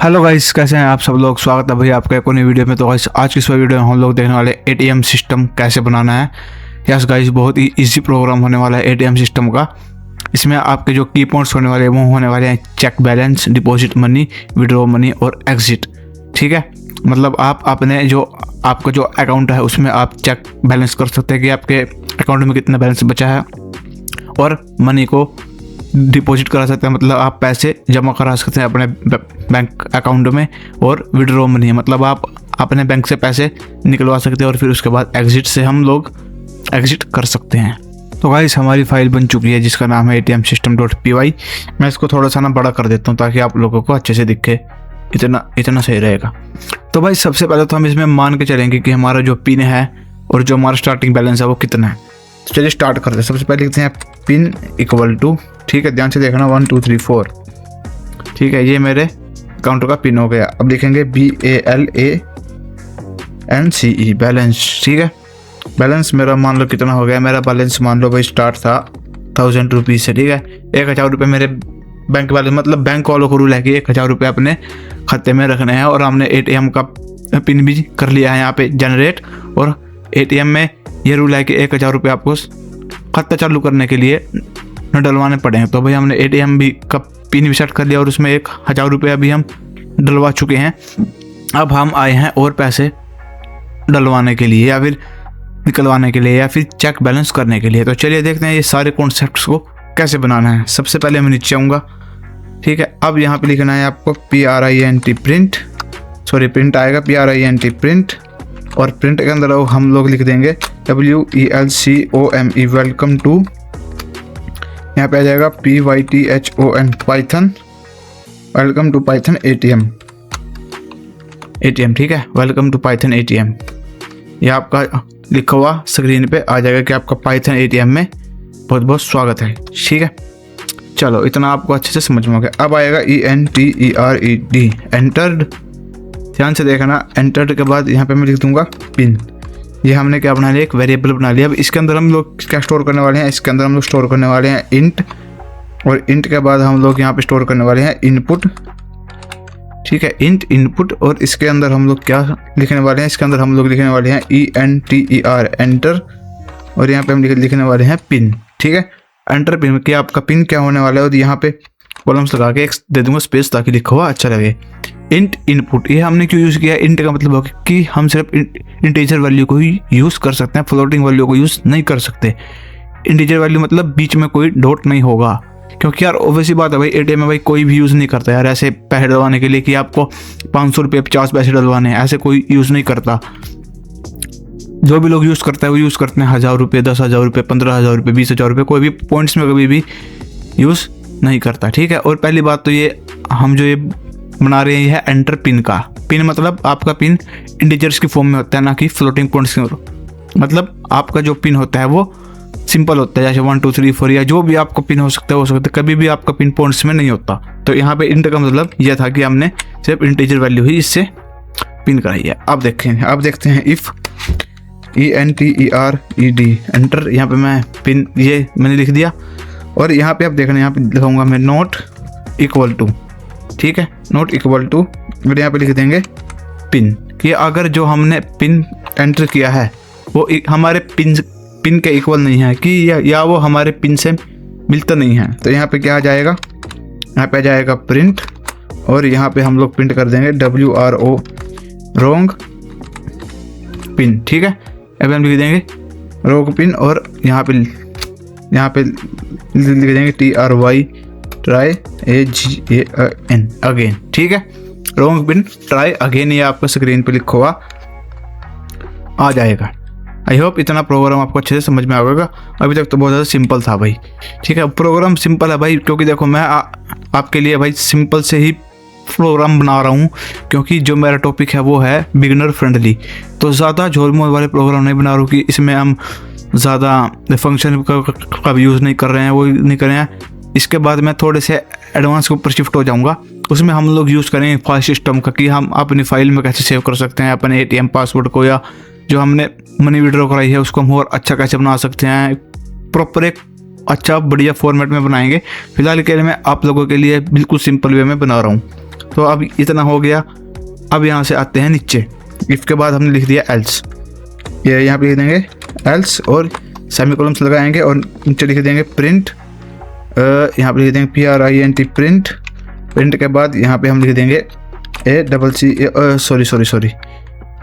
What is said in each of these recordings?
Hello guys, कैसे हैं आप सब लोग। स्वागत है भाई आपका एक और नई वीडियो में। तो गाइस आज की इस वीडियो में हम लोग देखने वाले एटीएम सिस्टम कैसे बनाना है। यस गाइस, बहुत ही इजी प्रोग्राम होने वाला है एटीएम सिस्टम का। इसमें आपके जो की पॉइंट्स होने वाले हैं वो होने वाले हैं check balance, deposit money, withdraw money और एग्जिट। ठीक है, मतलब आप अपने जो आपका जो अकाउंट है उसमें आप चेक बैलेंस कर सकते हैं कि आपके अकाउंट में कितना बैलेंस बचा है, और मनी को डिपॉजिट करा सकते हैं, मतलब आप पैसे जमा करा सकते हैं अपने बैंक अकाउंट में। और विड्रॉ मनी मतलब आप अपने बैंक से पैसे निकलवा सकते हैं, और फिर उसके बाद एग्जिट से हम लोग एग्जिट कर सकते हैं। तो गाइस हमारी फाइल बन चुकी है जिसका नाम है atmsystem.py। मैं इसको थोड़ा सा ना बड़ा कर देता हूँ ताकि आप लोगों को अच्छे से दिखे, इतना सही रहेगा। तो भाई सबसे पहले तो हम इसमें मान के चलेंगे कि हमारा जो पिन है और जो हमारा स्टार्टिंग बैलेंस है वो कितना है। तो चलिए स्टार्ट करते हैं। सबसे पहले लिखते हैं पिन इक्वल टू, ठीक है ध्यान से देखना, 1 2 3 4। ठीक है, ये मेरे अकाउंट का पिन हो गया। अब लिखेंगे BALANCE बैलेंस। ठीक है, बैलेंस मेरा मान लो कितना हो गया। मेरा बैलेंस मान लो भाई स्टार्ट था 1000 रुपीज़ से। ठीक है, 1000 रुपये मेरे बैंक बैलेंस, मतलब बैंक वालों को रूल है कि 1000 रुपये अपने खाते में रखने हैं। और हमने ATM का पिन भी कर लिया है यहाँ पे जनरेट। और ATM में ये रूल है कि 1000 रुपये आपको खाता चालू करने के लिए न डलवाने पड़ेंगे। तो भाई हमने ATM भी का पिन भी सेट कर लिया और उसमें 1000 रुपये अभी हम डलवा चुके हैं। अब हम आए हैं और पैसे डलवाने के लिए या फिर निकलवाने के लिए या फिर चेक बैलेंस करने के लिए। तो चलिए देखते हैं ये सारे कॉन्सेप्ट्स को कैसे बनाना है। सबसे पहले मैं नीचे आऊँगा। ठीक है, अब यहाँ पे लिखना है आपको PRINT प्रिंट, सॉरी प्रिंट आएगा PRINT प्रिंट। और प्रिंट के अंदर हम लोग लिख देंगे WELCOME वेलकम टू, यहाँ पे आ जाएगा PYTHON Python, welcome to Python ATM। ठीक है, वेलकम टू पाइथन ATM। ये आपका लिखा हुआ स्क्रीन पे आ जाएगा कि आपका पाइथन ATM में बहुत बहुत स्वागत है। ठीक है, चलो इतना आपको अच्छे से समझ में आ गया। अब आएगा ENTERED एंटर्ड। ध्यान से देखना, एंटर्ड के बाद यहाँ पे मैं लिख दूंगा पिन। ये हमने क्या बना लिया, एक वेरिएबल बना लिया। अब इसके अंदर हम लोग क्या स्टोर करने वाले हैं, इसके अंदर हम लोग स्टोर करने वाले हैं इंट। और इंट के बाद हम लोग यहाँ पे स्टोर करने वाले हैं इनपुट। ठीक है, इंट इनपुट। और इसके अंदर हम लोग क्या लिखने वाले हैं, इसके अंदर हम लोग लिखने वाले हैं ENTER एंटर। और यहाँ पे हम लिखने वाले हैं पिन। ठीक है, एंटर पिन कि आपका पिन क्या होने वाला है। और यहाँ पे कॉलम्स लगा के एक दे दूंगा स्पेस ताकि लिखा हुआ अच्छा लगे। इंट इनपुट, ये हमने क्यों यूज़ किया, इंट का मतलब है कि हम सिर्फ इंटीजर वैल्यू को ही यूज़ कर सकते हैं, फ्लोटिंग वैल्यू को यूज़ नहीं कर सकते। इंटीजर वैल्यू मतलब बीच में कोई डॉट नहीं होगा, क्योंकि यार ऑब्वियसली बात है भाई ATM में भाई कोई भी यूज़ नहीं करता यार ऐसे पैसे डलवाने के लिए कि आपको 500 रुपये 50 पैसे डलवाने हैं, ऐसे कोई यूज़ नहीं करता। जो भी लोग यूज़ करता है वो यूज़ करते हैं 1000 रुपये, 10,000 रुपये, 15,000 रुपये, 20,000 रुपये, कोई भी पॉइंट्स में कभी भी यूज़ नहीं करता। ठीक है, और पहली बात तो ये हम जो ये बना रहे हैं ये है एंटर पिन का। पिन मतलब आपका पिन इंटीजर्स की फॉर्म में होता है, ना कि फ्लोटिंग पॉइंट्स की। मतलब आपका जो पिन होता है वो सिंपल होता है, जैसे 1 2 3 4 या जो भी आपका पिन हो सकता है, कभी भी आपका पिन पॉइंट्स में नहीं होता। तो यहाँ पे इंट का मतलब यह था कि हमने सिर्फ इंटीजर वैल्यू ही इससे पिन कराई है। अब देखते हैं इफ़ ENTERED एंटर। यहाँ पे मैं पिन ये मैंने लिख दिया। और यहाँ पे आप देखना, यहाँ पे लिखूंगा मैं नॉट इक्वल टू। ठीक है, नॉट इक्वल टू, फिर यहाँ पे लिख देंगे पिन कि अगर जो हमने पिन एंटर किया है वो हमारे पिन के इक्वल नहीं है कि या वो हमारे पिन से मिलता नहीं है। तो यहाँ पे क्या आ जाएगा, यहाँ पे आ जाएगा प्रिंट। और यहाँ पे हम लोग प्रिंट कर देंगे WRO रॉन्ग पिन। ठीक है, अब हम लिख देंगे रॉन्ग पिन। और यहाँ पे लिख देंगे TRY AGAN अगेन। ठीक है, रॉन्ग पिन ट्राई अगेन, ये आपका स्क्रीन पे लिखा हुआ आ जाएगा। आई होप इतना प्रोग्राम आपको अच्छे से समझ में आएगा। अभी तक तो बहुत ज़्यादा सिंपल था भाई। ठीक है, प्रोग्राम सिंपल है भाई, क्योंकि देखो मैं आपके लिए भाई सिंपल से ही प्रोग्राम बना रहा हूँ, क्योंकि जो मेरा टॉपिक है वो है बिगिनर फ्रेंडली। तो ज़्यादा झोलमोल वाले प्रोग्राम नहीं बना रहा हूँ कि इसमें हम ज़्यादा फंक्शन का भी यूज़ नहीं कर रहे हैं, वो नहीं कर रहे हैं। इसके बाद मैं थोड़े से एडवांस के ऊपर शिफ्ट हो जाऊंगा। उसमें हम लोग यूज़ करेंगे फाइल सिस्टम का कि हम अपनी फाइल में कैसे सेव कर सकते हैं अपने ATM पासवर्ड को, या जो हमने मनी विड्रॉ कराई है उसको हम और अच्छा कैसे बना सकते हैं। प्रॉपर एक अच्छा बढ़िया फॉर्मेट में बनाएंगे। फिलहाल के लिए मैं आप लोगों के लिए बिल्कुल सिंपल वे में बना रहा हूँ। तो अब इतना हो गया। अब यहाँ से आते हैं नीचे, इफ के बाद हमने लिख दिया एल्स, ये यहाँ पे लिख देंगे एल्स और सेमीकोलन्स लगाएंगे और नीचे लिख देंगे प्रिंट, यहाँ पे लिख देंगे PRINT प्रिंट। प्रिंट के बाद यहाँ पे हम लिख देंगे सॉरी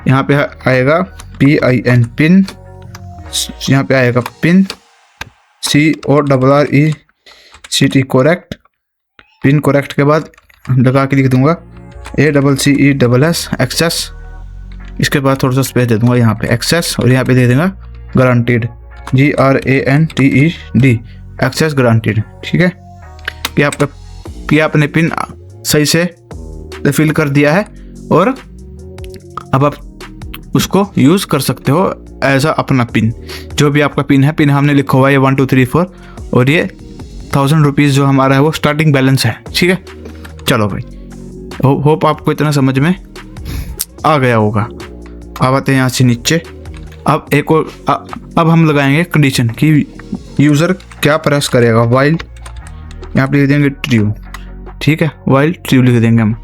यहाँ पे आएगा PIN पिन, यहाँ पे आएगा pin, CORRECT correct. Pin correct के बाद लगा के लिख दूंगा ACCESS एक्सेस। इसके बाद थोड़ा सा स्पेस दे दूंगा यहाँ पे एक्सेस और यहाँ पे दे देगा गारंटीड GRANTED एक्सेस गारंटीड। ठीक है कि आपने पिन सही से फिल कर दिया है और अब आप उसको यूज़ कर सकते हो एज अ अपना पिन। जो भी आपका पिन है, पिन हमने लिखा हुआ है 1 2 3 4 और ये 1000 रुपीज़ जो हमारा है वो स्टार्टिंग बैलेंस है। ठीक है, चलो भाई, होप आपको इतना समझ में आ गया होगा। अब आते हैं यहाँ से नीचे। अब एक और अब हम लगाएंगे कंडीशन कि यूज़र क्या प्रेस करेगा, वाइल यहाँ पे लिख देंगे ट्रू। ठीक है, वाइल ट्रू लिख देंगे हम।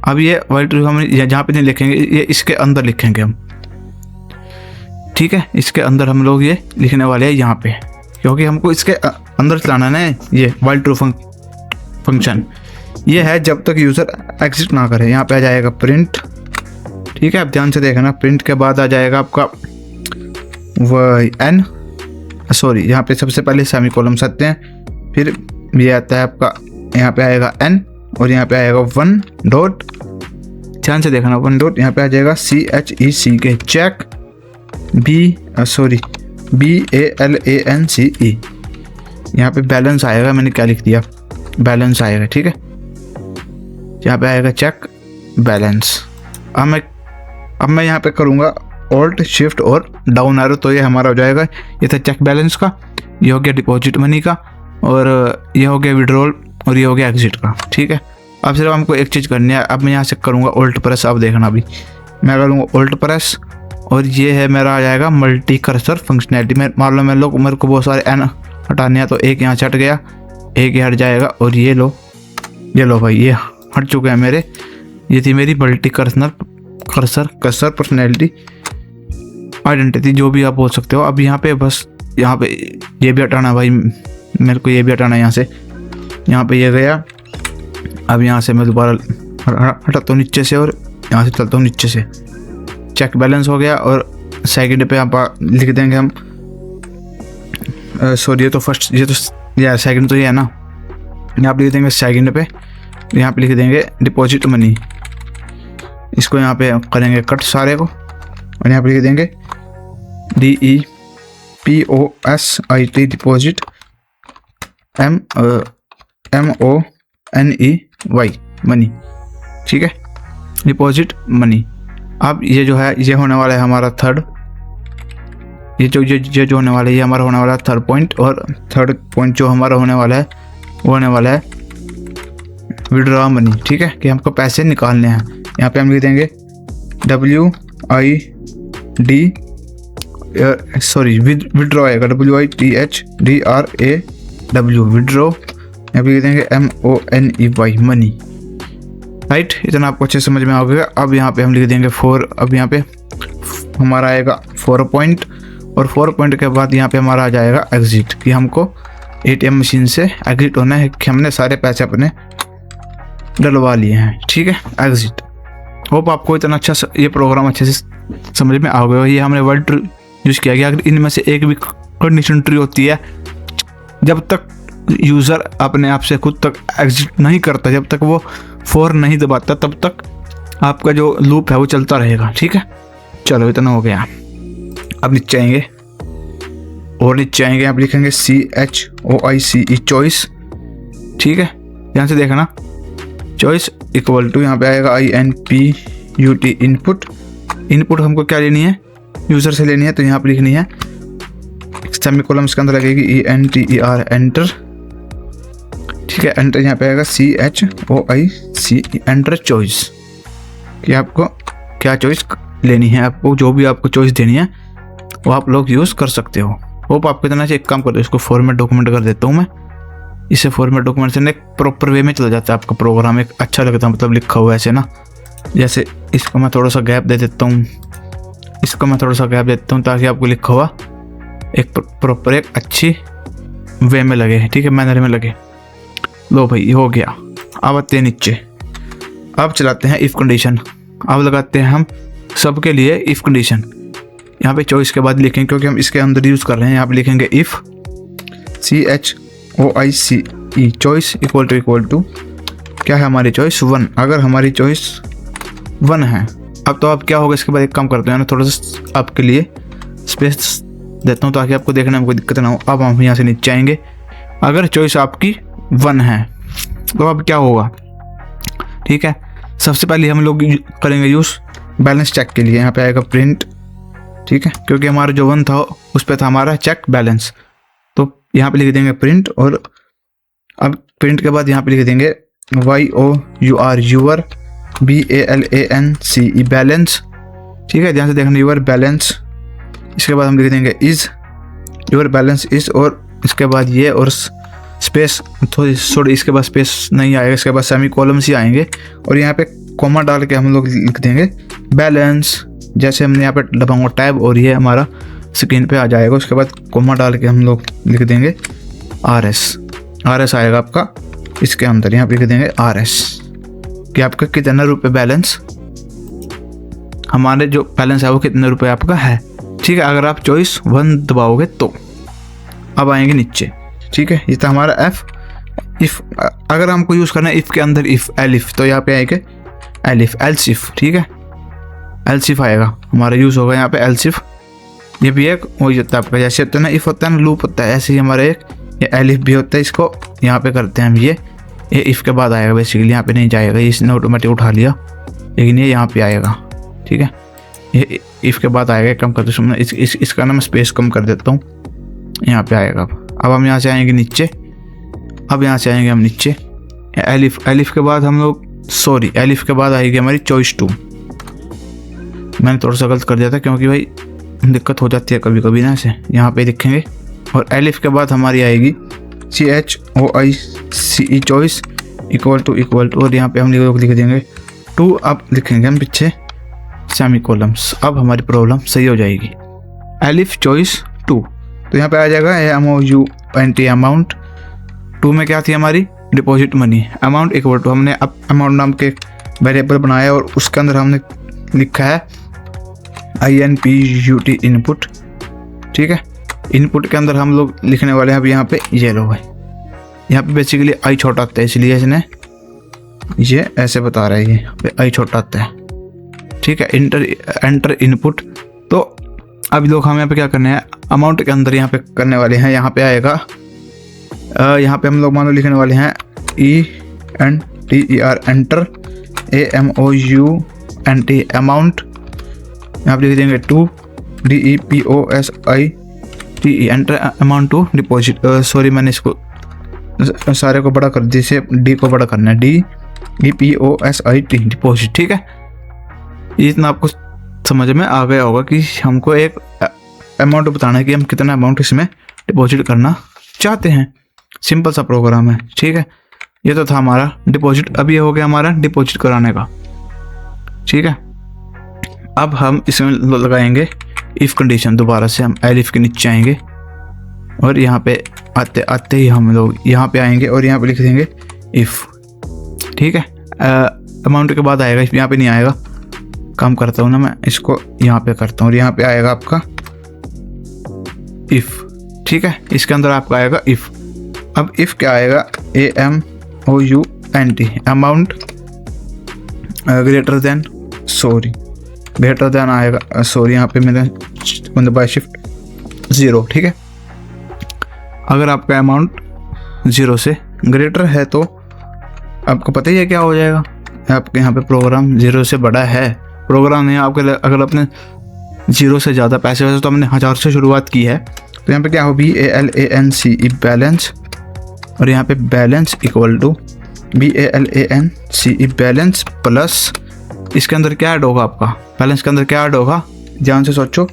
अब ये वाइल ट्रू हम जहाँ पे नहीं लिखेंगे, ये इसके अंदर लिखेंगे हम। ठीक है, इसके अंदर हम लोग ये लिखने वाले हैं यहाँ पे, क्योंकि हमको इसके अंदर चलाना है ये वाइल ट्रू फंक्शन। ये है जब तक यूज़र एग्जिट ना करे। यहाँ पे आ जाएगा प्रिंट। ठीक है, आप ध्यान से देखना, प्रिंट के बाद आ जाएगा आपका यहाँ पे सबसे पहले सेमीकोलन्स आते हैं, फिर ये आता है आपका, यहाँ पे आएगा N और यहाँ पे आएगा 1 डॉट। ध्यान से देखना, 1 डॉट, यहाँ पे आ जाएगा CHECK चेक, BALANCE। यहाँ पे बैलेंस आएगा, मैंने क्या लिख दिया, बैलेंस आएगा। ठीक है, यहाँ पे आएगा चेक बैलेंस। अब मैं यहाँ पे करूँगा ऑल्ट शिफ्ट और डाउन एरो, तो ये हमारा हो जाएगा, ये था चेक बैलेंस का, ये हो गया डिपॉजिट मनी का, और ये हो गया विड्रॉल, और ये हो गया एग्जिट का। ठीक है, अब सिर्फ हमको एक चीज़ करनी है। अब मैं यहाँ से करूँगा ऑल्ट प्रेस। अब देखना, अभी मैं करूँगा ऑल्ट प्रेस और ये है मेरा आ जाएगा मल्टी कर्सर फंक्शनैलिटी। मान लो मेरे को बहुत सारे एन हटाने हैं, तो एक यहाँ से हट गया, एक ये हट जाएगा, और ये लो भाई, ये हट चुके हैं मेरे। ये थी मेरी मल्टी कर्सर पर्सनैलिटी आइडेंटिटी, जो भी आप बोल सकते हो। अब यहाँ पे बस यहाँ पे ये भी हटाना भाई, मेरे को ये भी हटाना है यहाँ से। यहाँ पे ये गया। अब यहाँ से मैं दोबारा हटाता हूँ नीचे से और यहाँ से चलता हूँ नीचे से। चेक बैलेंस हो गया और सेकंड पे आप लिख देंगे हम, सॉरी ये तो फर्स्ट, ये तो यार सेकंड तो ये है ना, यहाँ पे लिख देंगे सेकंड पे, यहाँ पे लिख देंगे डिपॉजिट मनी। इसको यहाँ पे करेंगे कट सारे को और यहाँ पे लिख देंगे DEPOSIT डिपॉजिट MONEY मनी। ठीक है, डिपॉजिट मनी। अब ये जो है, ये होने वाला है हमारा थर्ड, ये जो होने वाला है, ये हमारा होने वाला है थर्ड पॉइंट। और थर्ड पॉइंट जो हमारा होने वाला है वो होने वाला है विड्रॉ मनी। ठीक है, कि हमको पैसे निकालने हैं। यहाँ पे हम लिख देंगे विड्रॉ आएगा WITHDRAW विड्रॉ। यहाँ पे लिख देंगे MONEY मनी। राइट, इतना आपको अच्छे समझ में आ गया। अब यहाँ पे हम लिख देंगे 4। अब यहाँ पे हमारा आएगा 4 पॉइंट, और 4 पॉइंट के बाद यहाँ पे हमारा आ जाएगा एग्जिट, कि हमको ATM मशीन से एग्जिट होना है, कि हमने सारे पैसे अपने डलवा लिए हैं। ठीक है, एग्जिट। होप आपको इतना अच्छा ये प्रोग्राम अच्छे से समझ में आ गया। ये हमने वर्ड यूज़ किया गया। अगर इनमें से एक भी कंडीशन ट्रू होती है, जब तक यूज़र अपने आप से खुद तक एग्जिट नहीं करता, जब तक वो 4 नहीं दबाता, तब तक आपका जो लूप है वो चलता रहेगा। ठीक है, चलो इतना हो गया। अब नीचे आएंगे और नीचे आएंगे, यहाँ पे लिखेंगे CHOICE चॉइस। ठीक है, ध्यान से देखना, चॉइस इक्वल टू यहाँ पे आएगा INPUT इनपुट। इनपुट हमको क्या लेनी है, यूज़र से लेनी है, तो यहाँ पे लिखनी है सेमीकोलन्स के अंदर लगेगी ENTER एंटर। ठीक है, एंटर यहाँ पे आएगा CHOICE एंटर चॉइस, कि आपको क्या चॉइस लेनी है। आपको जो भी आपको चॉइस देनी है वो आप लोग यूज़ कर सकते हो। होप आपको इतना चाहिए। एक काम करते हो, इसको फॉर्मेट डॉक्यूमेंट कर देता हूँ मैं, इसे फॉर्मेट डॉक्यूमेंट से एक प्रॉपर वे में चला जाता है आपका प्रोग्राम, एक अच्छा लगता है मतलब लिखा हुआ ऐसे ना। जैसे इसको मैं थोड़ा सा गैप दे देता हूँ, इसको मैं थोड़ा सा गैप देता हूँ ताकि आपको लिखा हुआ एक प्रॉपर एक अच्छी वे में लगे, ठीक है, मैनर में लगे। लो भाई हो गया। अब आते हैं नीचे, अब चलाते हैं इफ़ कंडीशन। अब लगाते हैं हम सबके लिए इफ़ कंडीशन। यहाँ पे चॉइस के बाद लिखेंगे क्योंकि हम इसके अंदर यूज़ कर रहे हैं। यहाँ पे लिखेंगे if CHOICE choice equal to क्या है हमारी चॉइस 1। अगर हमारी चॉइस 1 है, अब तो अब क्या होगा इसके बाद एक काम करते हैं ना, थोड़ा सा आपके लिए स्पेस देता हूँ ताकि आपको देखने में कोई दिक्कत ना हो। अब हम यहाँ से नीचे आएंगे। अगर चॉइस आपकी 1 है तो अब क्या होगा, ठीक है। सबसे पहले हम लोग करेंगे यूज़ बैलेंस चेक के लिए। यहाँ पे आएगा प्रिंट, ठीक है, क्योंकि हमारा जो 1 था उस पर था हमारा चेक बैलेंस, तो यहाँ पे लिख देंगे प्रिंट। और अब प्रिंट के बाद यहाँ पे लिख देंगे YOUR यूर BALANCE बैलेंस, ठीक है, ध्यान से देखना यूर बैलेंस। इसके बाद हम लिख देंगे इज़ यूर बैलेंस इज़, और इसके बाद ये और स्पेस थोड़ी इसके बाद स्पेस नहीं आएगा, इसके बाद सेमी कॉलम्स ही आएंगे। और यहाँ पे कॉमा डाल के हम लोग लिख देंगे बैलेंस। जैसे हमने यहाँ पे दबाऊंगा टैब और ये हमारा स्क्रीन पे आ जाएगा। उसके बाद कॉमा डाल के हम लोग लिख देंगे RS आएगा आपका इसके अंदर। यहाँ पे लिख देंगे RS कि आपका कितना रुपये बैलेंस, हमारे जो बैलेंस है वो कितने रुपये आपका है, ठीक है। अगर आप चॉइस 1 दबाओगे तो अब आएंगे नीचे, ठीक है। ये था हमारा इफ़। अगर हमको यूज़ करना है इफ़ के अंदर इफ़ एलिफ, तो यहाँ पे आएगा एलिफ एल्स इफ, ठीक है, एल्स इफ आएगा हमारा यूज़ होगा यहाँ पे एल्स इफ। ये भी एक वही होता है आपका, जैसे होता है ना इफ़ होता है ना लूप होता है, ऐसे ही हमारा एक ये एलिफ भी होता है। इसको यहाँ पे करते हैं हम, ये इफ़ के बाद आएगा बेसिकली, यहाँ पे नहीं जाएगा, इसने ऑटोमेटिक उठा लिया, लेकिन ये यहाँ पे आएगा, ठीक है। ये इफ़ के बाद आएगा, कम करते समय इसका ना मैं स्पेस कम कर देता हूँ, यहाँ पे आएगा। अब हम यहाँ से आएंगे नीचे। अब यहाँ से आएंगे हम नीचे एलिफ के बाद हम लोग एलिफ के बाद आएगी हमारी चॉइस 2। मैंने थोड़ा सा गलत कर दिया था क्योंकि भाई दिक्कत हो जाती है कभी कभी ना, ऐसे यहाँ पे लिखेंगे। और एलिफ के बाद हमारी आएगी CHOICE चॉइस इक्वल टू, और यहाँ पे हम लिख देंगे 2। अब लिखेंगे हम पीछे सेमी कॉलम्स। अब हमारी प्रॉब्लम सही हो जाएगी। एलिफ चॉइस 2, तो यहाँ पे आ जाएगा AMOUNT अमाउंट। 2 में क्या थी हमारी deposit money, amount equal to, हमने अब अमाउंट नाम के वेरिएबल बनाया और उसके अंदर हमने लिखा है INPUT इनपुट, ठीक है। इनपुट के अंदर हम लोग लिखने वाले हैं अब यहाँ पे ये लो भाई, यहाँ पे बेसिकली आई छोटा आता है इसलिए इसने ये ऐसे बता रहा है, ये आई छोटा आता है, ठीक है। Enter input. तो अब लोग हम यहाँ पे क्या करने हैं, अमाउंट के अंदर यहाँ पे करने वाले हैं। यहाँ पे आएगा यहाँ पे हम लोग मान लो लिखने वाले हैं ENTER एंटर AMOUNT अमाउंट। यहाँ पे लिख देंगे 2 DEPOSITE enter amount to deposit. Sorry मैंने इसको सारे को बड़ा कर दिया, इसे D को बड़ा करना है, DEPOSIT डिपॉजिट, ठीक है। इतना आपको समझ में आ गया होगा कि हमको एक अमाउंट बताना है कि हम कितना अमाउंट इसमें डिपॉजिट करना चाहते हैं। सिंपल सा प्रोग्राम है, ठीक है। ये तो था हमारा डिपॉजिट। अब ये हो गया हमारा डिपॉजिट कराने का, ठीक है। अब हम इसमें लगाएंगे इफ़ कंडीशन। दोबारा से हम एलिफ के नीचे आएंगे और यहाँ पे आते ही हम लोग यहाँ पे आएंगे और यहाँ पे लिख देंगे इफ़, ठीक है। अमाउंट के बाद आएगा, यहाँ पे नहीं आएगा। काम करता हूँ ना मैं, इसको यहाँ पे करता हूँ और यहाँ पे आएगा आपका इफ़, ठीक है। इसके अंदर आपका आएगा इफ़। अब इफ़ क्या आएगा, AMOUNT अमाउंट ग्रेटर देन आएगा, सॉरी यहाँ पे मैंने बाय शिफ्ट 0, ठीक है। अगर आपका अमाउंट 0 से ग्रेटर है तो आपको पता ही है क्या हो जाएगा। आपके यहाँ पे प्रोग्राम 0 से बड़ा है, प्रोग्राम नहीं आपके, अगर अपने 0 से ज़्यादा पैसे वैसे तो हमने 1000 से शुरुआत की है, तो यहाँ पे क्या हो BALANCE बैलेंस, और यहाँ पे balance equal to BALANCE balance plus इसके अंदर क्या ऐड होगा, आपका बैलेंस के अंदर क्या ऐड होगा, ध्यान से सोचो,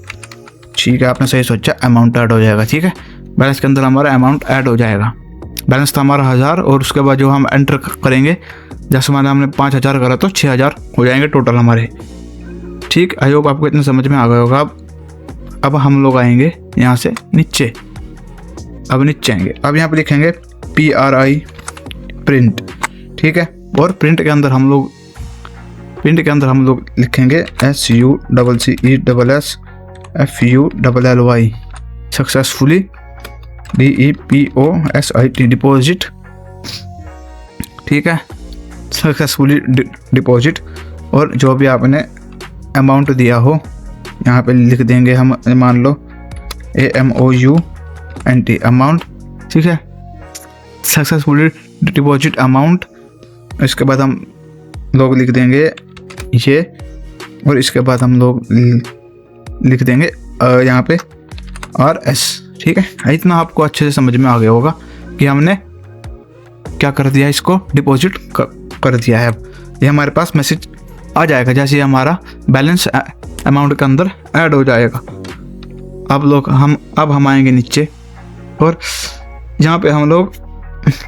ठीक है। आपने सही सोचा, अमाउंट ऐड हो जाएगा, ठीक है। बैलेंस के अंदर हमारा अमाउंट ऐड हो जाएगा। बैलेंस था हमारा 1000 और उसके बाद जो हम एंटर करेंगे, जैसे मान हमने 5000 करा तो 6000 हो जाएंगे टोटल हमारे। ठीक, आई होप आपको इतना समझ में आ गया होगा। अब हम लोग आएंगे यहाँ से नीचे। अब नीचे आएंगे, अब यहाँ पे लिखेंगे PRI प्रिंट। ठीक है, और प्रिंट के अंदर हम लोग लिखेंगे SUCCESSFULLY सक्सेसफुली DEPOSIT डिपॉजिट। ठीक है, सक्सेसफुली डिपॉजिट। और जो भी आपने अमाउंट दिया हो यहाँ पे लिख देंगे हम, मान लो AMOUNT अमाउंट। ठीक है, सक्सेसफुली डिपॉजिट अमाउंट। इसके बाद हम लोग लिख देंगे ये, और इसके बाद हम लोग लिख देंगे यहाँ पे RS। ठीक है, इतना आपको अच्छे से समझ में आ गया होगा कि हमने क्या कर दिया, इसको डिपॉजिट कर दिया है। अब ये हमारे पास मैसेज आ जाएगा जैसे हमारा बैलेंस अमाउंट के अंदर ऐड हो जाएगा। अब हम आएंगे नीचे और यहाँ पे हम लोग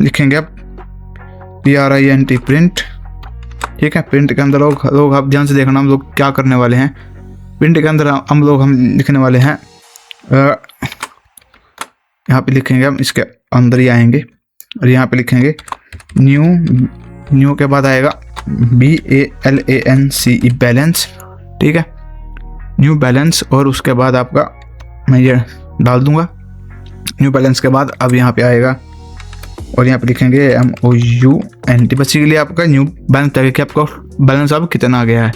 लिखेंगे अब PRINT प्रिंट। ठीक है, प्रिंट के अंदर लोग आप ध्यान से देखना हम लोग क्या करने वाले हैं। प्रिंट के अंदर हम लिखने वाले हैं, यहाँ पे लिखेंगे हम, इसके अंदर ही आएंगे और यहाँ पे लिखेंगे न्यू के बाद आएगा BALANCE बैलेंस। ठीक है, न्यू बैलेंस, और उसके बाद आपका मैं ये डाल दूंगा न्यू बैलेंस के बाद। अब यहाँ पे आएगा और यहाँ पे लिखेंगे MOUNT। बेसिकली आपका न्यू बैलेंस आएगा कि आपका बैलेंस अब कितना आ गया है।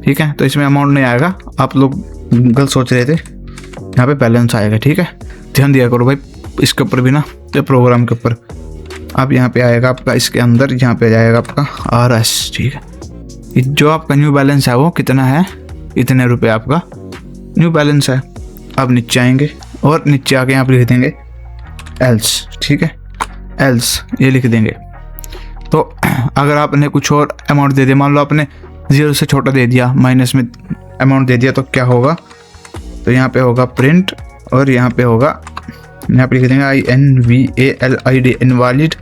ठीक है, तो इसमें अमाउंट नहीं आएगा, आप लोग गलत सोच रहे थे, यहाँ पे बैलेंस आएगा। ठीक है, ध्यान दिया करो भाई इसके ऊपर भी ना, तो प्रोग्राम के ऊपर। अब यहाँ पे आएगा आपका, इसके अंदर यहाँ पे जाएगा आपका RS। ठीक है, जो आपका न्यू बैलेंस है वो कितना है, इतने रुपए आपका न्यू बैलेंस है। अब नीचे आएंगे और नीचे आके यहाँ पे लिख देंगे एल्स। ठीक है, एल्स ये लिख देंगे। तो अगर आपने कुछ और अमाउंट दे दिया, मान लो आपने 0 से छोटा दे दिया, माइनस में अमाउंट दे दिया, तो क्या होगा, तो यहाँ पे होगा प्रिंट, और यहाँ पे होगा, यहाँ पे लिख देंगे INVALID इनवैलिड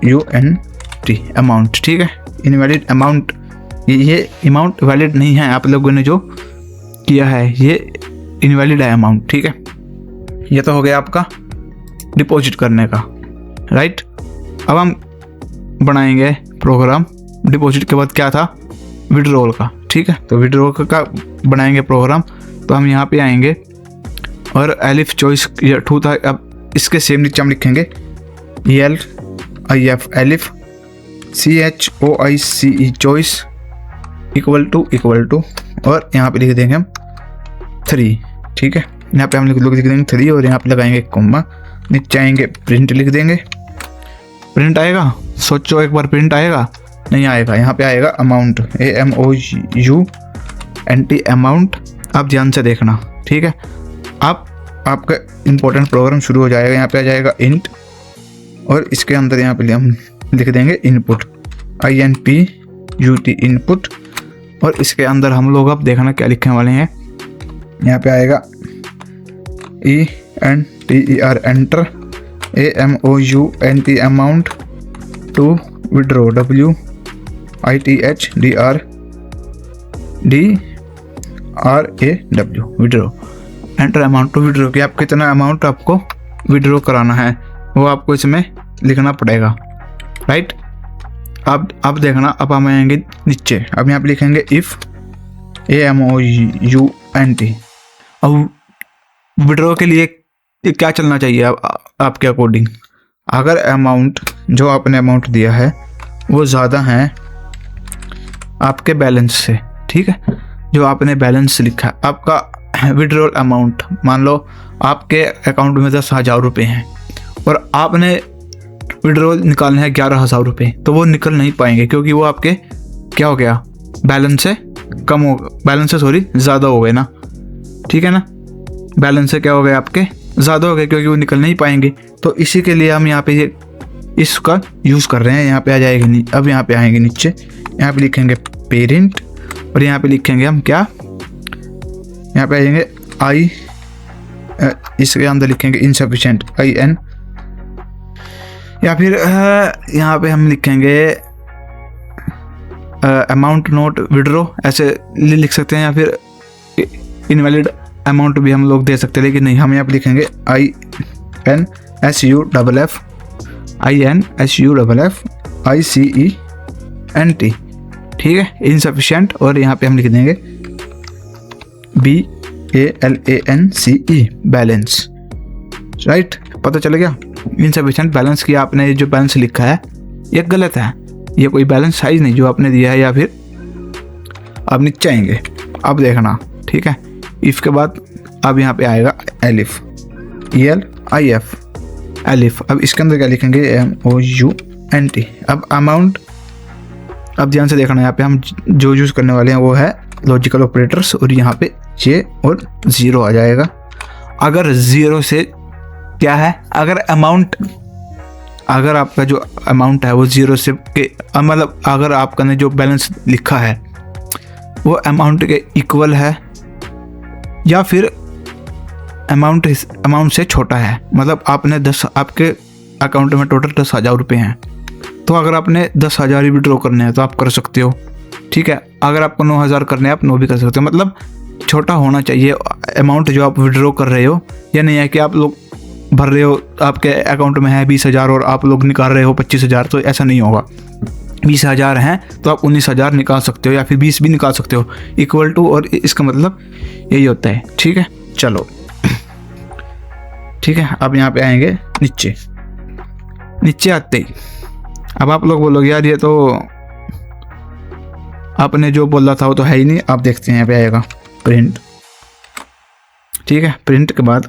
UNT अमाउंट। ठीक है, इनवैलिड अमाउंट, ये अमाउंट वैलिड नहीं है, आप लोगों ने जो किया है ये इनवैलिड है अमाउंट। ठीक है, ये तो हो गया आपका डिपॉजिट करने का, राइट। अब हम बनाएंगे प्रोग्राम डिपॉजिट के बाद क्या था, विड्रॉल का। ठीक है, तो विड्रॉल का बनाएंगे प्रोग्राम। तो हम यहाँ पे आएंगे और एलिफ चॉइस 2 था, अब इसके सेम नीचे हम लिखेंगे ELIF elif CHOICE choice equal to और यहाँ पे लिख देंगे हम 3। ठीक है, यहाँ पे हम लिख देंगे 3 और यहाँ पे लगाएंगे कोमा, नीचे आएंगे प्रिंट लिख देंगे। प्रिंट आएगा, सोचो एक बार प्रिंट आएगा, नहीं आएगा। यहाँ पे आएगा अमाउंट AMOUNT अमाउंट। आप ध्यान से देखना। ठीक है, अब आपका इंपॉर्टेंट प्रोग्राम शुरू हो जाएगा। यहाँ पे आ जाएगा इंट और इसके अंदर यहाँ पे हम लिख देंगे इनपुट INPUT इनपुट, और इसके अंदर हम लोग अब देखना क्या लिखने वाले हैं। यहाँ पे आएगा ENTER enter AMOUNT amount to withdraw WITHDRAW withdraw enter amount to withdraw, कि आप कितना अमाउंट आपको विड्रॉ कराना है वो आपको इसमें लिखना पड़ेगा, राइट। अब देखना, अब हम आएंगे नीचे, अब यहाँ पे लिखेंगे इफ़ AMOUNT। अब विड्रॉ के लिए क्या चलना चाहिए आपके अकॉर्डिंग, अगर अमाउंट जो आपने अमाउंट दिया है वो ज़्यादा है आपके बैलेंस से, ठीक है, जो आपने बैलेंस लिखा है, आपका विड्रॉल अमाउंट मान लो आपके अकाउंट में 10,000 रुपये हैं और आपने विड्रॉल निकालने हैं 11,000 रुपये, तो वो निकल नहीं पाएंगे क्योंकि वो आपके क्या हो गया, बैलेंस से कम हो, बैलेंस से सॉरी ज़्यादा हो गए ना, ठीक है ना, बैलेंस से क्या हो गया आपके ज़्यादा हो गए क्योंकि वो निकल नहीं पाएंगे। तो इसी के लिए हम यहाँ पे ये इसका यूज़ कर रहे हैं। यहाँ पे आ जाएगी, अब यहाँ पे आएंगे नीचे, यहाँ पे लिखेंगे पेरेंट और यहाँ पे लिखेंगे हम क्या, यहाँ पे आ जाएंगे इसके अंदर लिखेंगे इनसफिशिएंट या फिर यहाँ पे हम लिखेंगे अमाउंट नोट विड्रॉ, ऐसे लिख सकते हैं, या फिर इनवैलिड अमाउंट भी हम लोग दे सकते हैं, लेकिन नहीं, हम यहाँ पे लिखेंगे INSUFFICENT, ठीक है, इनसफिशिएंट। और यहाँ पे हम लिख देंगे BALANCE, बैलेंस, राइट। पता चल गया, इनसफिशिएंट बैलेंस की आपने जो बैलेंस लिखा है ये गलत है, ये कोई बैलेंस साइज नहीं जो आपने दिया है, या फिर आप नीचे आएंगे, अब देखना, ठीक है। इफ के बाद अब यहाँ पे आएगा एलिफ, ELIF, एलिफ। अब इसके अंदर क्या लिखेंगे, MOUNT। अब अमाउंट, अब ध्यान से देखना, यहाँ पे हम जो यूज़ करने वाले हैं वो है लॉजिकल ऑपरेटर्स, और यहाँ पे J और 0 आ जाएगा। अगर 0 से क्या है, अगर अमाउंट, अगर आपका जो अमाउंट है वो 0 से के मतलब अगर आपका ने जो बैलेंस लिखा है वो अमाउंट के इक्वल है, या फिर अमाउंट से छोटा है, मतलब आपने 10, आपके अकाउंट में टोटल 10,000 रुपये हैं, तो अगर आपने 10,000 ही विड्रॉ करने हैं तो आप कर सकते हो, ठीक है। अगर आपको 9,000 करने हैं आप 9 भी कर सकते हो, मतलब छोटा होना चाहिए अमाउंट जो आप विड्रॉ कर रहे हो। या नहीं है कि आप लोग भर रहे हो, आपके अकाउंट में है 20,000 और आप लोग निकाल रहे हो 25,000, तो ऐसा नहीं होगा। 20,000 हैं तो आप 19,000 निकाल सकते हो, या फिर 20 भी निकाल सकते हो, इक्वल टू, और इसका मतलब यही होता है, ठीक है। चलो ठीक है, अब यहाँ पे आएंगे नीचे। नीचे आते ही अब आप लोग बोलोगे यार ये तो आपने जो बोला था वो तो है ही नहीं। आप देखते हैं यहाँ पे आएगा प्रिंट, ठीक है। प्रिंट के बाद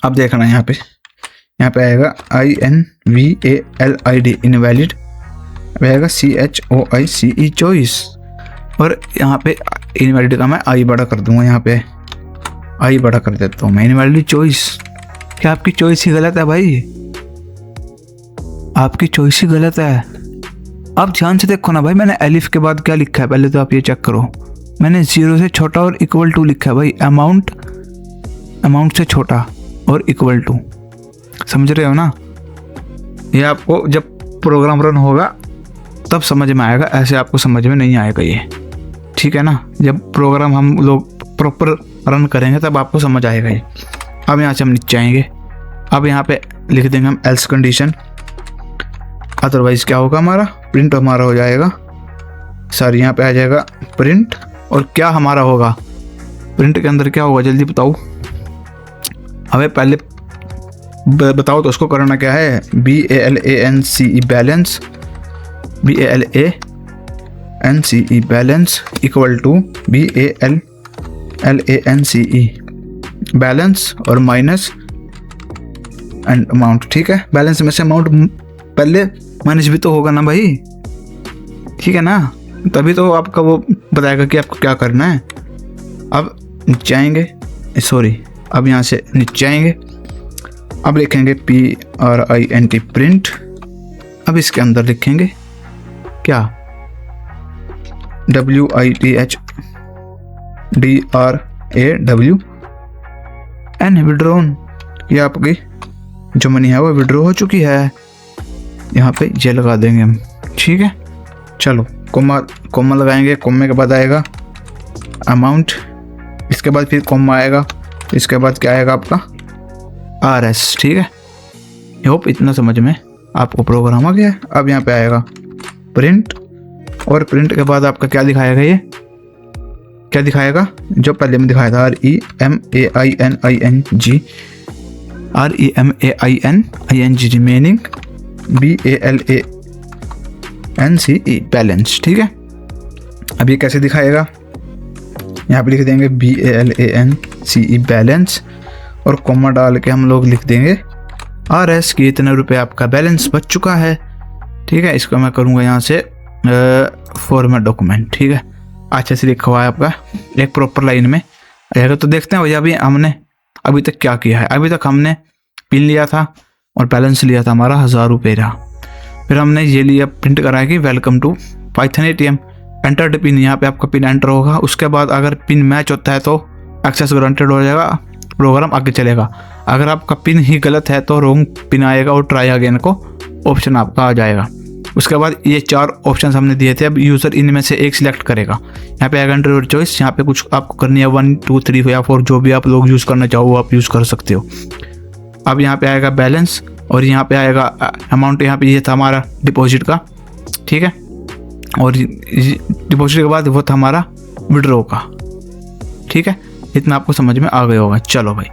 अब देखना यहाँ पे आएगा INVALID, इनवैलिड, आएगा CHOICE, चॉइस, और यहाँ पे इनवैलिड का मैं आई बड़ा कर दूंगा, यहाँ पे आई बड़ा कर देता हूँ मैं, इनवैलिड चॉइस। क्या आपकी चॉइस ही गलत है भाई, आपकी चॉइस ही गलत है। अब ध्यान से देखो ना भाई, मैंने एलिफ के बाद क्या लिखा है पहले तो आप ये चेक करो, मैंने 0 से छोटा और इक्वल टू लिखा है भाई, अमाउंट से छोटा और इक्वल टू, समझ रहे हो ना। ये आपको जब प्रोग्राम रन होगा तब समझ में आएगा, ऐसे आपको समझ में नहीं आएगा ये, ठीक है ना। जब प्रोग्राम हम लोग प्रॉपर रन करेंगे तब आपको समझ आएगा ये। अब यहाँ से हम नीचे आएंगे, अब यहाँ पे लिख देंगे हम एल्स कंडीशन, अदरवाइज क्या होगा, हमारा प्रिंट हमारा हो जाएगा, सर यहाँ पे आ जाएगा प्रिंट, और क्या हमारा होगा प्रिंट के अंदर क्या होगा जल्दी बताओ, हमें पहले बताओ तो उसको करना क्या है, BALANCE, balance, BALANCE balance equal to BALANCE balance और माइनस एंड अमाउंट, ठीक है। बैलेंस में से अमाउंट पहले माइनस भी तो होगा ना भाई, ठीक है ना, तभी तो आपका वो बताएगा कि आपको क्या करना है। अब नीचे आएंगे, सॉरी, अब यहाँ से नीचे आएंगे, अब लिखेंगे PRINT, प्रिंट। अब इसके अंदर लिखेंगे क्या, WITHDRAWN, विड्रॉन, ये आपकी जो मनी है वो विड्रॉ हो चुकी है, यहाँ पे ये लगा देंगे हम, ठीक है। चलो कोमा लगाएंगे, कोमे के बाद आएगा अमाउंट, इसके बाद फिर कोमा आएगा, इसके बाद क्या आएगा आपका RS, ठीक है। होप इतना समझ में आपको प्रोग्राम आ गया है। अब यहाँ पे आएगा प्रिंट, और प्रिंट के बाद आपका क्या दिखाएगा, ये क्या दिखाएगा जो पहले में दिखाया था, REMAINING रिमेनिंग, BALANCE बैलेंस, ठीक है। अब ये कैसे दिखाएगा, यहाँ पे लिख देंगे BALANCE बैलेंस, और कॉमा डाल के हम लोग लिख देंगे RS की इतने रुपए आपका बैलेंस बच चुका है, ठीक है। इसको मैं करूँगा यहाँ से फॉर्मेट डॉक्यूमेंट, ठीक है, अच्छे से लिखा हुआ है आपका एक प्रॉपर लाइन में रहेगा। तो देखते हैं भैया अभी हमने अभी तक क्या किया है। अभी तक हमने पिन लिया था और बैलेंस लिया था हमारा 1000 रुपये रहा, फिर हमने ये लिया प्रिंट कराया कि welcome to Python ATM, entered pin, यहाँ पे आपका पिन एंटर होगा। उसके बाद अगर पिन मैच होता है तो एक्सेस ग्रांटेड हो जाएगा, प्रोग्राम आगे चलेगा। अगर आपका पिन ही गलत है तो रॉन्ग पिन आएगा और ट्राई अगेन को ऑप्शन आपका आ जाएगा। उसके बाद ये 4 ऑप्शन हमने दिए थे, अब यूज़र इनमें से एक सिलेक्ट करेगा। यहाँ पे आएगा एंड्रॉइड चॉइस, यहाँ पे कुछ आपको करनी है 1 2 3 या 4 जो भी आप लोग यूज़ करना चाहो वो आप यूज़ कर सकते हो। अब यहाँ पे आएगा बैलेंस और यहाँ पे आएगा अमाउंट, यहाँ पे ये था हमारा डिपॉजिट का, ठीक है, और डिपॉजिट के बाद वो था हमारा विड्रॉ का, ठीक है। इतना आपको समझ में आ गया होगा। चलो भाई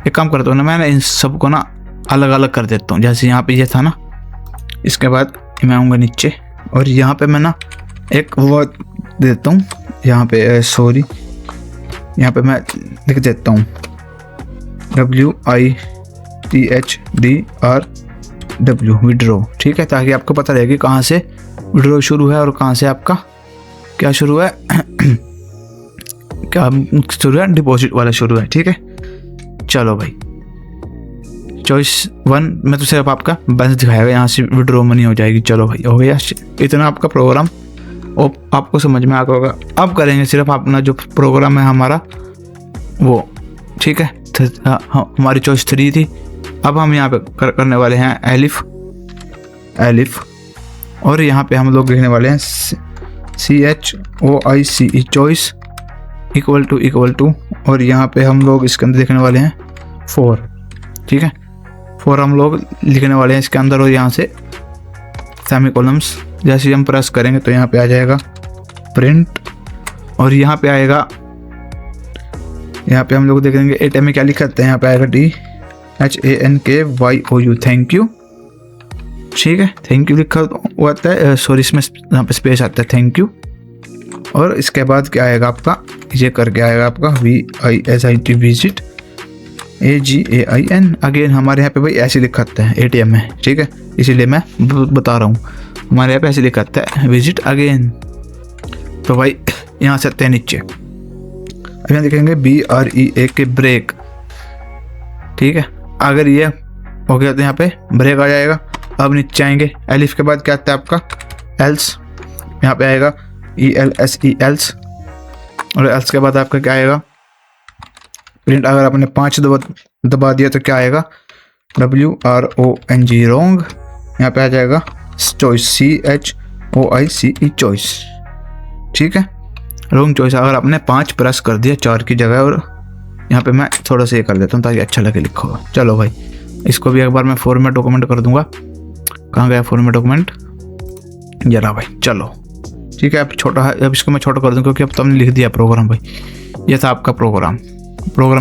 एक काम करता हूँ ना, मैं ना इन सबको ना अलग अलग कर देता हूँ। जैसे यहाँ पे ये था ना, इसके बाद मैं आऊँगा नीचे और यहाँ पे मैं ना एक वो देता हूँ, यहाँ पे सॉरी यहाँ पे मैं लिख देता हूँ WITHDRW विड्रॉ, ठीक है, ताकि आपको पता रहेगी कहाँ से विड्रॉ शुरू है और कहाँ से आपका क्या शुरू है क्या शुरू है, डिपॉजिट वाला शुरू है, ठीक है। चलो भाई चॉइस 1 में तो सिर्फ आपका बैलेंस दिखाएगा, यहाँ से विड्रॉ मनी हो जाएगी। चलो भाई हो गया, इतना आपका प्रोग्राम और आपको समझ में आ गया होगा। अब करेंगे सिर्फ अपना जो प्रोग्राम है हमारा वो, ठीक है। हमारी चॉइस 3 थी, अब हम यहाँ पे करने वाले हैं एलिफ और यहाँ पे हम लोग लिखने वाले हैं CHOICE चॉइस इक्वल टू और यहाँ पे हम लोग इसके अंदर लिखने वाले हैं 4, ठीक है। 4 हम लोग लिखने वाले हैं इसके अंदर और यहाँ से सेमीकोलन्स जैसे हम प्रेस करेंगे तो यहाँ पे आ जाएगा प्रिंट और यहाँ पे आएगा, यहाँ पे हम लोग देखेंगे ATM में क्या लिखते हैं, यहाँ पे आएगा THANKYOU थैंक यू, ठीक है। थैंक यू लिखा हुआ आता है, सॉरी इसमें यहाँ पे स्पेस आता है थैंक यू। और इसके बाद क्या आएगा आपका, ये करके आएगा आपका VISIT विजिट AGAIN। अगेन हमारे यहाँ पे भाई ऐसे लिखा आता है ATM में, ठीक है, इसीलिए मैं बता रहा हूँ, हमारे यहाँ पे ऐसे लिखा आता है विजिट अगेन। तो भाई यहाँ से आते हैं नीचे, अब यहाँ देखेंगे BREAK ब्रेक, ठीक है। अगर ये हो गया तो यहाँ पे ब्रेक आ जाएगा। अब नीचे आएंगे, एलिफ के बाद क्या आता है आपका एल्स, यहाँ पे आएगा ELSE एल्स और एल्स के बाद आपका क्या आएगा प्रिंट। अगर आपने 5 दबा दिया तो क्या आएगा WRONG रॉन्ग, यहाँ पे आ जाएगा चॉइस CHOICE चॉइस, ठीक है, रॉन्ग चॉइस। अगर आपने 5 प्रेस कर दिया 4 की जगह, और यहाँ पे मैं थोड़ा सा ये कर देता हूँ ताकि अच्छा लगे लिखा हुआ। चलो भाई इसको भी एक बार मैं फॉर्मेट डॉक्यूमेंट कर दूंगा, कहाँ गया फॉर्मेट डॉक्यूमेंट, जरा भाई चलो ठीक है। अब छोटा है, अब इसको मैं छोटा कर दूँ क्योंकि अब तो हमने लिख दिया प्रोग्राम भाई। ये था आपका प्रोग्राम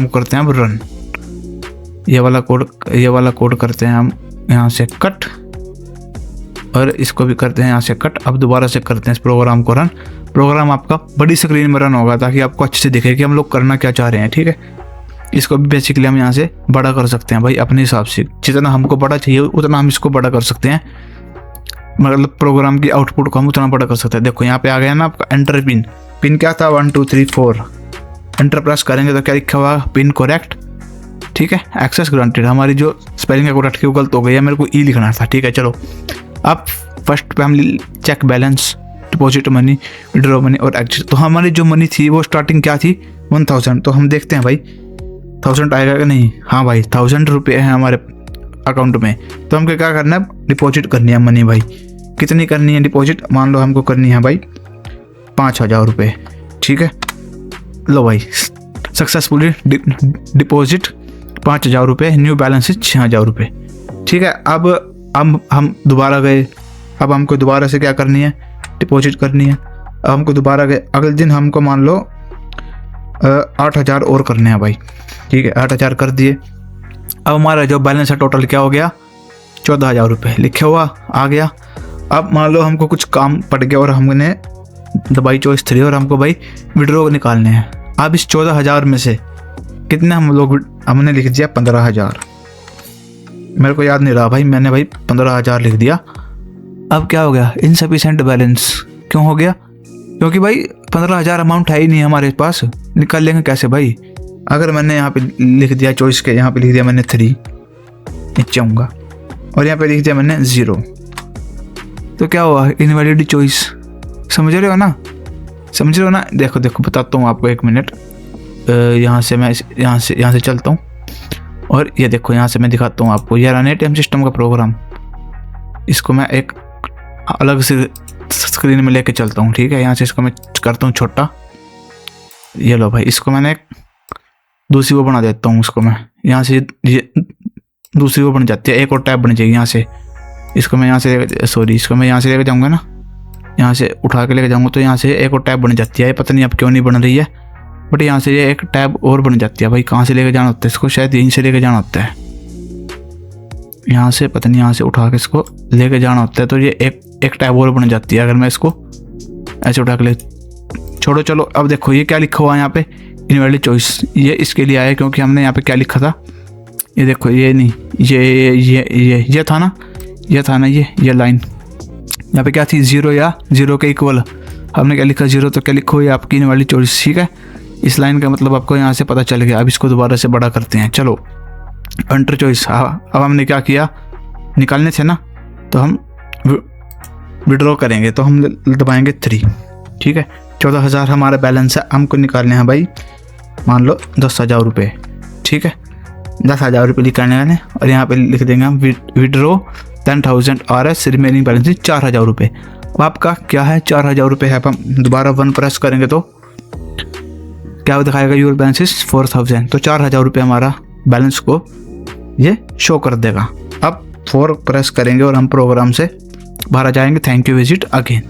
करते हैं अब रन। ये वाला कोड करते हैं हम यहाँ से कट और इसको भी करते हैं यहाँ से कट। अब दोबारा से करते हैं इस प्रोग्राम को रन। प्रोग्राम आपका बड़ी स्क्रीन में रन होगा ताकि आपको अच्छे से दिखे कि हम लोग करना क्या चाह रहे हैं, ठीक है। इसको भी बेसिकली हम यहाँ से बड़ा कर सकते हैं भाई अपने हिसाब से, जितना हमको बड़ा चाहिए उतना हम इसको बड़ा कर सकते हैं, मतलब प्रोग्राम की आउटपुट को हम उतना बड़ा कर सकते हैं। देखो यहाँ पे आ गया ना आपका एंटर पिन क्या था 1 2 3 4, एंटर प्रेस करेंगे तो क्या लिखा हुआ पिन करेक्ट, ठीक है, एक्सेस ग्रांटेड। हमारी जो स्पेलिंग है वो अटकी गलत हो गई है, मेरे को ई लिखना था, ठीक है। चलो अब फर्स्ट पे हम check balance, deposit money, withdraw money और एग्जिट। तो हमारी जो मनी थी वो स्टार्टिंग क्या थी 1000, तो हम देखते हैं भाई 1000 आएगा कि नहीं। हाँ भाई 1000 रुपये है हमारे अकाउंट में, तो हमको क्या करना है डिपॉजिट करनी है मनी भाई। कितनी करनी है डिपॉजिट, मान लो हमको करनी है भाई 5000 रुपये, ठीक है। लो भाई सक्सेसफुली डिपॉजिट 5000 रुपये, न्यू बैलेंस 6000 रुपये, ठीक है। अब हम दोबारा गए, अब हमको दोबारा से क्या करनी है डिपॉजिट करनी है। अब हमको दोबारा गए, अगले दिन हमको मान लो 8000 और करने हैं भाई, ठीक है, 8000 कर दिए। अब हमारा जो बैलेंस है टोटल क्या हो गया 14000 रुपये लिखा हुआ आ गया। अब मान लो हमको कुछ काम पड़ गया और हमने दबाई चॉइस 3 और हमको भाई विड्रॉ निकालने हैं। अब इस 14000 में से कितने हमने लिख दिया 15000, मेरे को याद नहीं रहा भाई, मैंने भाई 15000 लिख दिया। अब क्या हो गया इनसफिशिएंट बैलेंस, क्यों हो गया, क्योंकि भाई 15000 अमाउंट है ही नहीं हमारे पास, निकाल लेंगे कैसे भाई। अगर मैंने यहाँ पे लिख दिया चॉइस के, यहाँ पे लिख दिया मैंने 3, नीचे आऊँगा और यहाँ पे लिख दिया मैंने 0, तो क्या हुआ इनवैलिड चॉइस, समझ रहे हो ना। देखो बताता हूँ आपको, 1 मिनट, यहाँ से मैं यहाँ से चलता हूँ और ये देखो यहाँ से मैं दिखाता हूँ आपको, ये रन ATM सिस्टम का प्रोग्राम। इसको मैं एक अलग से स्क्रीन में लेके चलता हूँ, ठीक है। यहाँ से इसको मैं करता हूँ छोटा, ये लो भाई, इसको मैंने एक दूसरी वो बना देता हूँ। उसको मैं यहाँ से ये दूसरी वो बन जाती है, एक और टैब बन जाएगी यहाँ से। इसको मैं यहाँ से इसको मैं यहाँ से लेके जाऊँगा ना, यहाँ से उठा के लेके जाऊँगा तो यहाँ से एक और टैब बन जाती है। पता नहीं अब क्यों नहीं बन रही है, बट यहाँ से ये एक टैब और बन जाती है। भाई कहाँ से लेके जाना होता है इसको, शायद यहीं से लेके जाना होता है। यहाँ से पता नहीं, यहाँ से उठा के इसको लेके जाना होता है, तो ये एक टैब और बन जाती है। अगर मैं इसको ऐसे उठा के ले छोड़ो, चलो अब देखो ये क्या लिखा हुआ है यहाँ पे, इनवैलिड चॉइस। ये इसके लिए आया क्योंकि हमने यहाँ पे क्या लिखा था, ये देखो, ये नहीं, ये था ना, ये लाइन यहाँ पे क्या थी, 0 या 0 के इक्वल। हमने क्या लिखा, 0, तो क्या लिखो, ये आपकी इनवैलिड चॉइस, ठीक है। इस लाइन का मतलब आपको यहाँ से पता चल गया। अब इसको दोबारा से बड़ा करते हैं, चलो एंटर चॉइस। अब हमने क्या किया, निकालने थे ना, तो हम विड्रॉ करेंगे, तो हम दबाएंगे 3, ठीक है। 14,000 हमारा बैलेंस है, हमको निकालने हैं भाई मान लो 10,000 रुपये, ठीक है। 10,000 रुपये निकालने वाले, और यहाँ पे लिख देंगे हम विड्रॉ 10,000 RS, रिमेनिंग बैलेंस 4,000 रुपये। अब आपका क्या है, 4,000 रुपये है। अब हम दोबारा 1 प्रेस करेंगे तो क्या दिखाएगा, योर बैलेंस इज 4,000, तो 4,000 रुपये हमारा बैलेंस को ये शो कर देगा। अब 4 प्रेस करेंगे और हम प्रोग्राम से बाहर आ जाएंगे। Thank you, visit again.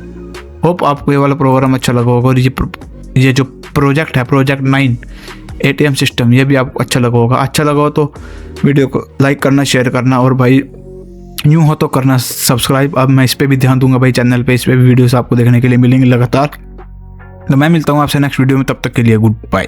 Hope आपको ये वाला प्रोग्राम अच्छा लगा होगा, और ये जो प्रोजेक्ट है, प्रोजेक्ट 9 ATM सिस्टम, ये भी आपको अच्छा लगा होगा। अच्छा लगा हो तो वीडियो को लाइक करना, शेयर करना, और भाई न्यू हो तो करना सब्सक्राइब। अब मैं इस पर भी ध्यान दूंगा भाई, चैनल पे इस पर भी वीडियोस आपको देखने के लिए मिलेंगे लगातार। तो मैं मिलता हूँ आपसे नेक्स्ट वीडियो में, तब तक के लिए गुड बाय।